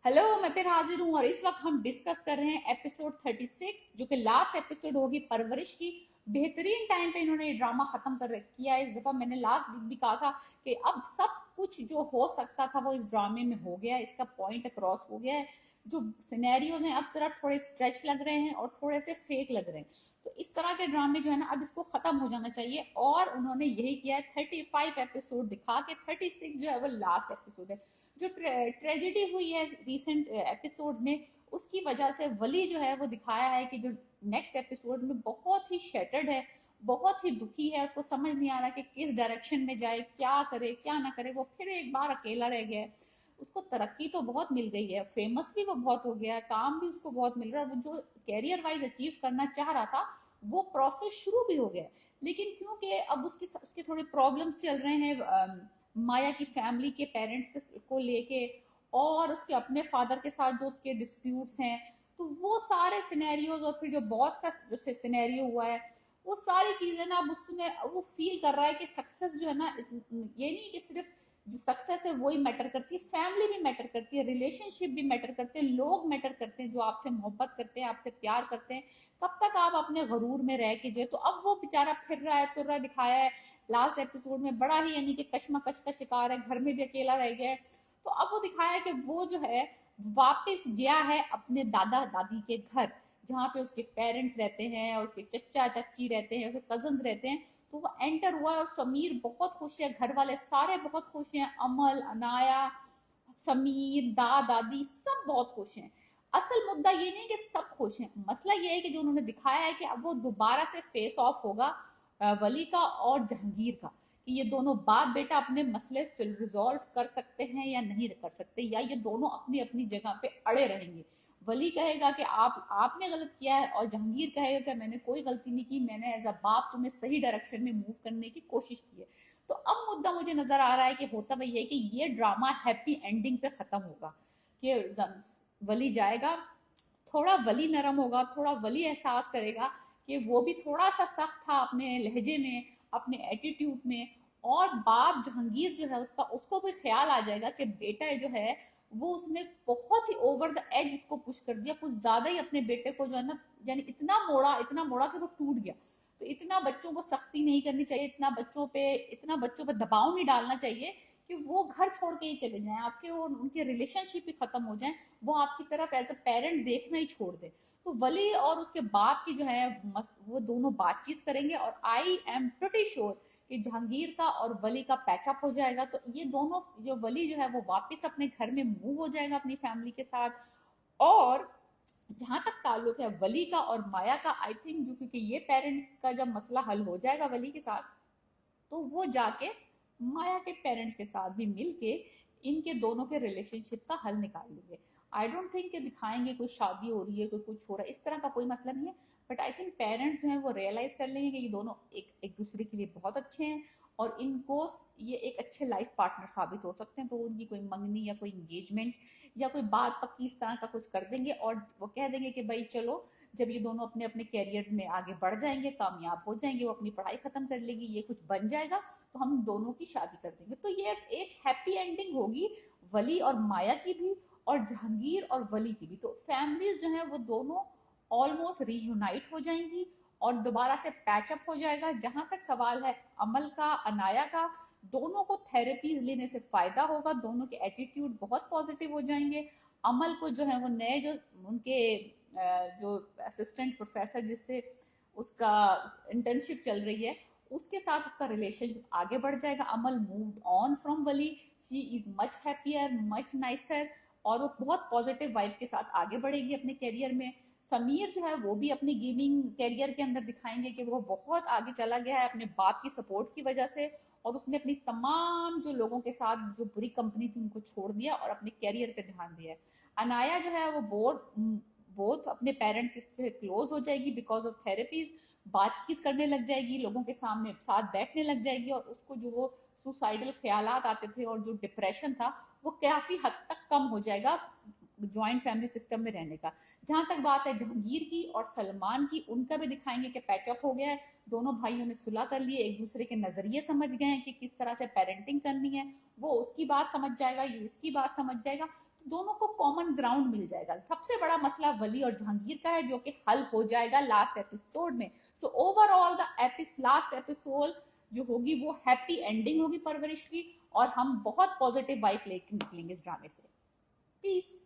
Hello, मैं फिर हाजिर हूँ और इस वक्त हम डिस्कस कर रहे हैं एपिसोड 36 जो कि लास्ट एपिसोड होगी परवरिश की। बेहतरीन टाइम पे इन्होंने ये ड्रामा खत्म कर किया है। इस दफा मैंने लास्ट वीक भी कहा था कि अब सब कुछ जो हो सकता था वो इस ड्रामे में हो गया है, इसका पॉइंट क्रॉस हो गया है। जो सिनेरियोज हैं अब जरा थोड़े स्ट्रेच लग रहे हैं और थोड़े से फेक लग रहे हैं। तो इस तरह के ड्रामे जो है ना अब इसको खत्म हो जाना चाहिए और उन्होंने यही किया है। 35 एपिसोड दिखा के 36 जो है वो लास्ट एपिसोड है। जो ट्रेजेडी हुई है रिसेंट एपिसोड में, उसकी वजह से वली जो है वो दिखाया है कि जो नेक्स्ट एपिसोड में बहुत ही शेटर्ड है, बहुत ही दुखी है। उसको समझ नहीं आ रहा कि किस डायरेक्शन में जाए, क्या करे क्या ना करे। वो फिर एक बार अकेला रह गया है। उसको तरक्की तो बहुत मिल गई है, फेमस भी वो बहुत हो गया है, काम भी उसको बहुत मिल रहा है। वो जो कैरियर वाइज अचीव करना चाह रहा था वो प्रोसेस शुरू भी हो गया है। लेकिन क्योंकि अब उसके थोड़े प्रॉब्लम्स चल रहे हैं माया की फैमिली के पेरेंट्स को लेके, और उसके अपने फादर के साथ जो उसके डिस्प्यूट्स हैं, तो वो सारे सिनेरियोज और फिर जो बॉस का जो सिनेरियो हुआ है, वो सारी चीजें ना अब उसमें वो फील कर रहा है कि सक्सेस जो है ना, ये नहीं कि सिर्फ जो सक्सेस है वही मैटर करती है, फैमिली भी मैटर करती है, रिलेशनशिप भी मैटर करते हैं, लोग मैटर करते हैं जो आपसे मोहब्बत करते हैं, आपसे प्यार करते हैं। कब तक आप अपने गरूर में रह के जो, तो अब वो बेचारा फिर रहा है, तुर रहा, दिखाया है लास्ट एपिसोड में। बड़ा ही यानी कि कश्मकश का शिकार है, घर में भी अकेला रह गया है। तो अब वो दिखाया है कि वो जो है वापस गया है अपने दादा दादी के घर, जहाँ पे उसके पेरेंट्स रहते हैं और उसके चचा चाची रहते हैं, उसके कजन्स रहते हैं। तो वो एंटर हुआ है और समीर बहुत खुश है, घर वाले सारे बहुत खुश हैं, अमल, अनाया, समीर, दादी सब बहुत खुश हैं। असल मुद्दा ये नहीं कि सब खुश हैं, मसला ये है कि जो उन्होंने दिखाया है कि अब वो दोबारा से फेस ऑफ होगा वली का और जहांगीर का, कि ये दोनों बाप बेटा अपने मसले रिजॉल्व कर सकते हैं या नहीं कर सकते, या ये दोनों अपनी अपनी जगह पे अड़े रहेंगे। वली कहेगा कि आपने गलत किया है, और जहांगीर कहेगा कि मैंने कोई गलती नहीं की, मैंने एज अ बाप तुम्हें सही डायरेक्शन में मूव करने की कोशिश की है। तो अब मुद्दा मुझे नजर आ रहा है कि होता वही है कि ये ड्रामा हैप्पी एंडिंग पे खत्म होगा, कि वली जाएगा, थोड़ा वली नरम होगा, थोड़ा वली एहसास करेगा कि वो भी थोड़ा सा सख्त था अपने लहजे में, अपने एटीट्यूड में। और बाप जहांगीर जो है उसका, उसको भी ख्याल आ जाएगा कि बेटा जो है वो उसने बहुत ही ओवर द एज उसको पुश कर दिया, कुछ ज्यादा ही अपने बेटे को जो है ना, यानी इतना मोड़ा कि वो टूट गया। तो इतना बच्चों को सख्ती नहीं करनी चाहिए, इतना बच्चों पे दबाव नहीं डालना चाहिए कि वो घर छोड़ के ही चले जाएं, आपके और उनके रिलेशनशिप भी खत्म हो जाएं, वो आपकी तरफ एज अ पेरेंट देखना ही छोड़ दे। तो वली और उसके बाप की जो है वो दोनों बातचीत करेंगे, और आई एम प्रिटी श्योर कि जहांगीर का और वली का पैचअप हो जाएगा। तो ये दोनों, जो वली जो है वो वापस अपने घर में मूव हो जाएगा अपनी फैमिली के साथ। और जहां तक ताल्लुक है वली का और माया का, आई थिंक जो, क्योंकि ये पेरेंट्स का जब मसला हल हो जाएगा वली के साथ, तो वो जाके माया के पेरेंट्स के साथ भी मिलके इनके दोनों के रिलेशनशिप का हल निकाल लेंगे। आई डोंट थिंक कि दिखाएंगे कोई शादी हो रही है, कोई कुछ हो रहा है, इस तरह का कोई मसला नहीं है। बट आई थिंक पेरेंट्स जो है वो रियलाइज कर लेंगे कि ये दोनों एक एक दूसरे के लिए बहुत अच्छे हैं, और इनको ये एक अच्छे लाइफ पार्टनर साबित हो सकते हैं। तो उनकी कोई मंगनी या कोई इंगेजमेंट या कोई बात पक्की इस तरह का कुछ कर देंगे, और वो कह देंगे कि भाई चलो, जब ये दोनों अपने अपने कैरियर्स में आगे बढ़ जाएंगे, कामयाब हो जाएंगे, वो अपनी पढ़ाई खत्म कर लेगी, ये कुछ बन जाएगा, तो हम दोनों की शादी कर देंगे। तो ये एक हैप्पी एंडिंग होगी वली और माया की भी, और जहांगीर और वली की भी। तो फैमिलीज जो है वो दोनों ऑलमोस्ट रीयूनाइट हो जाएंगी और दोबारा से पैचअप हो जाएगा। जहां तक सवाल है अमल का, अनाया का, दोनों को थेरेपीज लेने से फायदा होगा, दोनों के एटीट्यूड बहुत पॉजिटिव हो जाएंगे। अमल को जो है वो नए जो उनके जो असिस्टेंट प्रोफेसर जिससे उसका इंटर्नशिप चल रही है, उसके साथ उसका रिलेशन आगे बढ़ जाएगा। Amal moved on from Wali, she is much happier, much nicer, और वो बहुत पॉजिटिव वाइब के साथ आगे बढ़ेगी अपने करियर में। समीर जो है वो भी अपनी गेमिंग करियर के अंदर दिखाएंगे कि वो बहुत आगे चला गया है अपने बाप की सपोर्ट की वजह से, और उसने अपनी तमाम जो लोगों के साथ जो बुरी कंपनी थी उनको छोड़ दिया और अपने करियर पे ध्यान दिया है। अनाया जो है वो बोथ अपने पेरेंट्स से क्लोज हो जाएगी बिकॉज ऑफ थेरेपीज, बातचीत करने लग जाएगी, लोगों के सामने साथ बैठने लग जाएगी, और उसको जो वो सुसाइडल ख्यालात आते थे और जो डिप्रेशन था वो काफी हद तक कम हो जाएगा ज्वाइंट फैमिली सिस्टम में रहने का। जहां तक बात है जहांगीर की और सलमान की, उनका भी दिखाएंगे कि पैचअप हो गया है, दोनों भाइयों ने सुलह कर लिए, एक दूसरे के नजरिए समझ गए हैं कि किस तरह से पेरेंटिंग करनी है, वो उसकी बात समझ जाएगा, ये इसकी बात समझ जाएगा। दोनों को कॉमन ग्राउंड मिल जाएगा। सबसे बड़ा मसला वली और जहांगीर का है जो कि हल हो जाएगा लास्ट एपिसोड में। So overall the last episode जो होगी वो हैप्पी एंडिंग होगी परवरिश की, और हम बहुत पॉजिटिव वाइब लेके निकलेंगे इस ड्रामे से। पीस।